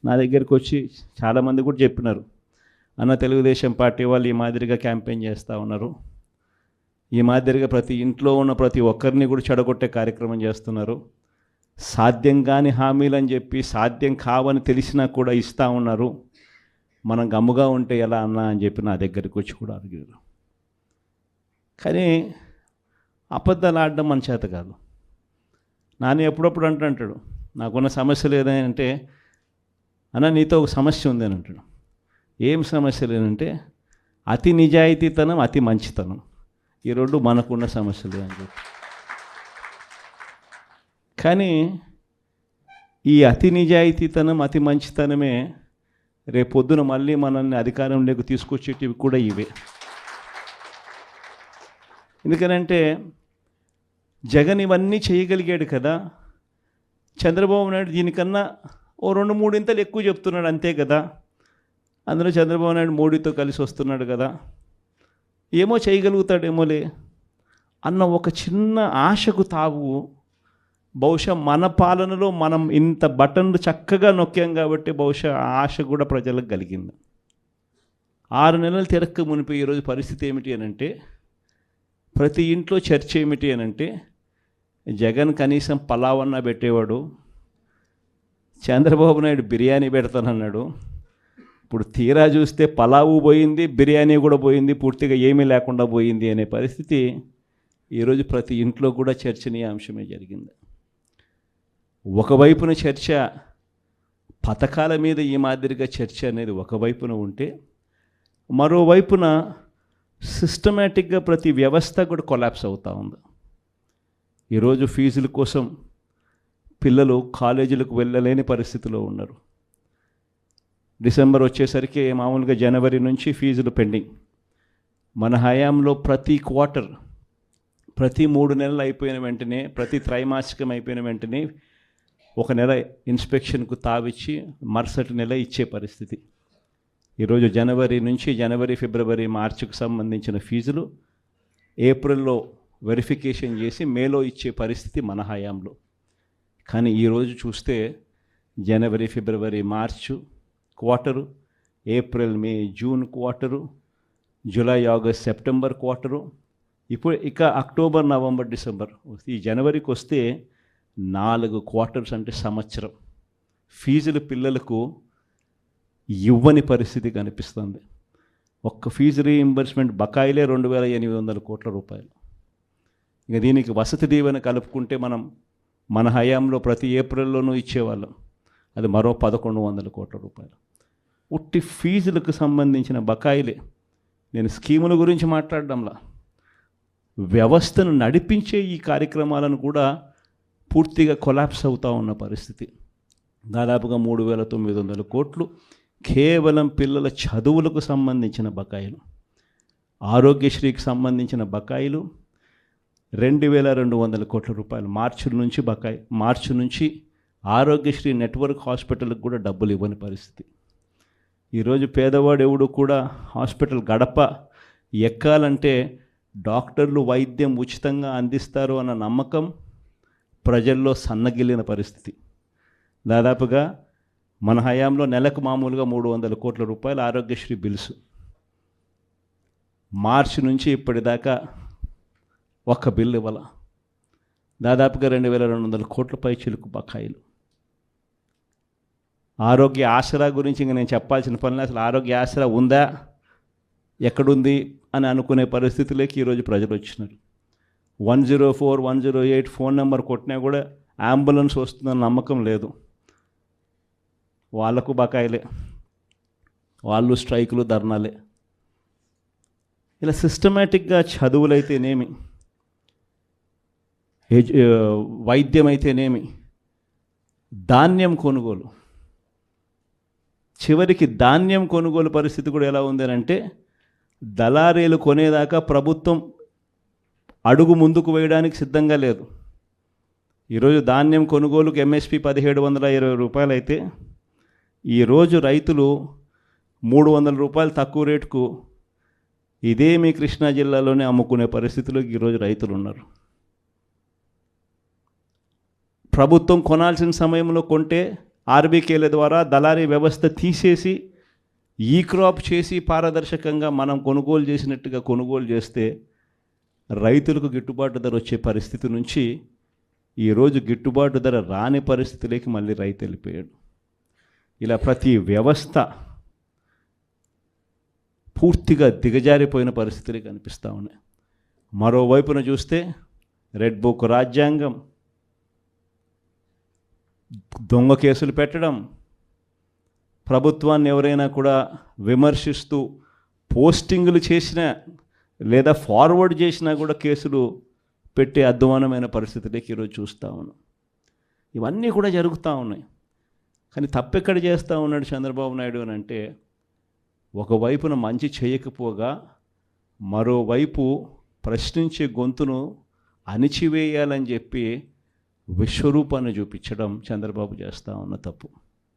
నా దగ్గరికి వచ్చి చాలామంది కూడా చెప్పినారు, అన్న తెలుగుదేశం పార్టీ వాళ్ళు ఈ మాదిరిగా క్యాంపెయిన్ చేస్తూ ఉన్నారు, ఈ మాదిరిగా ప్రతి ఇంట్లో ఉన్న ప్రతి ఒక్కరిని కూడా చెడగొట్టే కార్యక్రమం చేస్తున్నారు, సాధ్యం కాని హామీలు అని చెప్పి సాధ్యం కావని తెలిసినా కూడా ఇస్తూ ఉన్నారు, మనం గమ్ముగా ఉంటే ఎలా అన్నా అని చెప్పి నా దగ్గరికి వచ్చి కూడా అడిగారు. కానీ అబద్ధాలు ఆడడం మన చేత కాదు. నాని ఎప్పుడప్పుడు అంటాడు, నాకున్న సమస్య లేదంటే, అన్న నీతో ఒక సమస్య ఉంది అని అంటాడు. ఏం సమస్య లేదంటే అతి నిజాయితీతనం, అతి మంచితనం, ఈ రెండు మనకున్న సమస్యలు అని చెప్పి. కానీ ఈ అతి నిజాయితీతనం, అతి మంచితనమే రేపొద్దున మళ్ళీ మనల్ని అధికారంలోకి తీసుకొచ్చేటివి కూడా ఇవే. ఎందుకనంటే జగన్ ఇవన్నీ చేయగలిగాడు కదా, చంద్రబాబు నాయుడు దీనికన్నా ఓ 2-3 ఇంతలు ఎక్కువ చెప్తున్నాడు అంతే కదా, అందులో చంద్రబాబు నాయుడు మోడీతో కలిసి వస్తున్నాడు కదా, ఏమో చేయగలుగుతాడేమోలే అన్న ఒక చిన్న ఆశకు తావు బహుశా మన పాలనలో మనం ఇంత బటన్లు చక్కగా నొక్కాం కాబట్టి బహుశా ఆశ కూడా ప్రజలకు కలిగింది. 6 నెలలు తిరక్క మునిపి ఈరోజు పరిస్థితి ఏమిటి అనంటే, ప్రతి ఇంట్లో చర్చ ఏమిటి అనంటే, జగన్ కనీసం పలావన్నా పెట్టేవాడు, చంద్రబాబు నాయుడు బిర్యానీ పెడతానన్నాడు, ఇప్పుడు తీరా చూస్తే పలావు పోయింది, బిర్యానీ కూడా పోయింది, పూర్తిగా ఏమీ లేకుండా పోయింది అనే పరిస్థితి ఈరోజు ప్రతి ఇంట్లో కూడా చర్చనీయాంశమే జరిగింది. ఒకవైపున చర్చ పథకాల మీద ఈ మాదిరిగా చర్చ అనేది ఒకవైపున ఉంటే, మరోవైపున సిస్టమేటిక్గా ప్రతి వ్యవస్థ కూడా కొలాప్స్ అవుతూ ఉంది. ఈరోజు ఫీజుల కోసం పిల్లలు కాలేజీలకు వెళ్ళలేని పరిస్థితిలో ఉన్నారు. డిసెంబర్ వచ్చేసరికి మామూలుగా జనవరి నుంచి ఫీజులు పెండింగ్. మన హయాంలో ప్రతి క్వార్టర్, ప్రతి 3 నెలలు అయిపోయిన వెంటనే, ప్రతి త్రైమాసికం అయిపోయిన వెంటనే ఒక నెల ఇన్స్పెక్షన్కు తావిచ్చి మరుసటి నెల ఇచ్చే పరిస్థితి. ఈరోజు జనవరి నుంచి ఫిబ్రవరి, మార్చికి సంబంధించిన ఫీజులు ఏప్రిల్లో వెరిఫికేషన్ చేసి మేలో ఇచ్చే పరిస్థితి మన హయాంలో. కానీ ఈరోజు చూస్తే జనవరి, ఫిబ్రవరి, March quarter, April, May, June quarter, July, August, September quarter, ఇప్పుడు ఇక అక్టోబర్, నవంబర్, డిసెంబర్, ఈ జనవరికి వస్తే 4 క్వార్టర్స్ అంటే సంవత్సరం ఫీజులు పిల్లలకు ఇవ్వని పరిస్థితి కనిపిస్తుంది. ఒక్క ఫీజు రీయింబర్స్మెంట్ బకాయిలే 2,800 కోట్ల రూపాయలు. ఇక దీనికి వసతి దీవెన కలుపుకుంటే మన హయాంలో ప్రతి ఏప్రిల్లోనూ ఇచ్చేవాళ్ళం, అది మరో 1,100 కోట్ల రూపాయలు. ఉట్టి ఫీజులకు సంబంధించిన బకాయిలే. నేను స్కీముల గురించి మాట్లాడడంలా, వ్యవస్థను నడిపించే ఈ కార్యక్రమాలను కూడా పూర్తిగా కొలాప్స్ అవుతూ ఉన్న పరిస్థితి. దాదాపుగా 3,900 కోట్లు కేవలం పిల్లల చదువులకు సంబంధించిన బకాయిలు. ఆరోగ్యశ్రీకి సంబంధించిన బకాయిలు 2,200 కోట్ల రూపాయలు మార్చి నుంచి ఆరోగ్యశ్రీ నెట్వర్క్ హాస్పిటల్కి కూడా డబ్బులు ఇవ్వని పరిస్థితి. ఈరోజు పేదవాడు ఎవడు కూడా హాస్పిటల్ గడప ఎక్కాలంటే డాక్టర్లు వైద్యం ఉచితంగా అందిస్తారు అన్న నమ్మకం ప్రజల్లో సన్నగిల్లిన పరిస్థితి. దాదాపుగా మన హయాంలో నెలకు మామూలుగా 300 కోట్ల రూపాయలు ఆరోగ్యశ్రీ బిల్స్. మార్చి నుంచి ఇప్పటిదాకా ఒక్క బిల్లు ఇవ్వాల. దాదాపుగా 2,200 కోట్ల పైచిలకు బకాయిలు. ఆరోగ్య ఆసరా గురించి ఇంక నేను చెప్పాల్సిన పనిలే. అసలు ఆరోగ్య ఆసరా ఉందా, ఎక్కడుంది అని అనుకునే పరిస్థితిలోకి ఈరోజు ప్రజలు వచ్చినారు. 104, 108 ఫోన్ నెంబర్ కొట్టినా కూడా అంబులెన్స్ వస్తుందన్న నమ్మకం లేదు. వాళ్లకు బకాయిలే, వాళ్ళు స్ట్రైకులు, ధర్నాలే. ఇలా సిస్టమేటిక్గా చదువులైతేనేమి, వైద్యం అయితేనేమి, ధాన్యం కొనుగోలు, చివరికి ధాన్యం కొనుగోలు పరిస్థితి కూడా ఎలా ఉంది అంటే, దళారీలు కొనేదాకా ప్రభుత్వం అడుగు ముందుకు వేయడానికి సిద్ధంగా లేదు. ఈరోజు ధాన్యం కొనుగోలుకు ఎంఎస్పి 1,720 రూపాయలు అయితే, ఈరోజు రైతులు 300 రూపాయలు తక్కువ రేటుకు ఇదే మీ కృష్ణా జిల్లాలోనే అమ్ముకునే పరిస్థితిలో ఈరోజు రైతులు ఉన్నారు. ప్రభుత్వం కొనాల్సిన సమయంలో కొంటే ఆర్బీకేల ద్వారా దళారీ వ్యవస్థ తీసేసి ఈ క్రాప్ చేసి పారదర్శకంగా మనం కొనుగోలు చేసినట్టుగా కొనుగోలు చేస్తే రైతులకు గిట్టుబాటు ధర వచ్చే పరిస్థితి నుంచి ఈరోజు గిట్టుబాటు ధర రాని పరిస్థితిలోకి మళ్ళీ రైతు వెళ్ళిపోయాడు. ఇలా ప్రతి వ్యవస్థ పూర్తిగా దిగజారిపోయిన పరిస్థితులు కనిపిస్తూ ఉన్నాయి. మరోవైపున చూస్తే రెడ్ బుక్ రాజ్యాంగం, దొంగ కేసులు పెట్టడం, ప్రభుత్వాన్ని ఎవరైనా కూడా విమర్శిస్తూ పోస్టింగులు చేసినా లేదా ఫార్వర్డ్ చేసినా కూడా కేసులు పెట్టే అధ్వానమైన పరిస్థితులకి ఈరోజు చూస్తూ ఉన్నాం. ఇవన్నీ కూడా జరుగుతూ ఉన్నాయి. కానీ తప్పెక్కడ చేస్తూ ఉన్నాడు చంద్రబాబు నాయుడు అని అంటే, ఒకవైపున మంచి చేయకపోగా మరోవైపు ప్రశ్నించే గొంతును అణిచివేయాలని చెప్పి విశ్వరూపాన్ని చూపించడం చంద్రబాబు చేస్తూ ఉన్న తప్పు.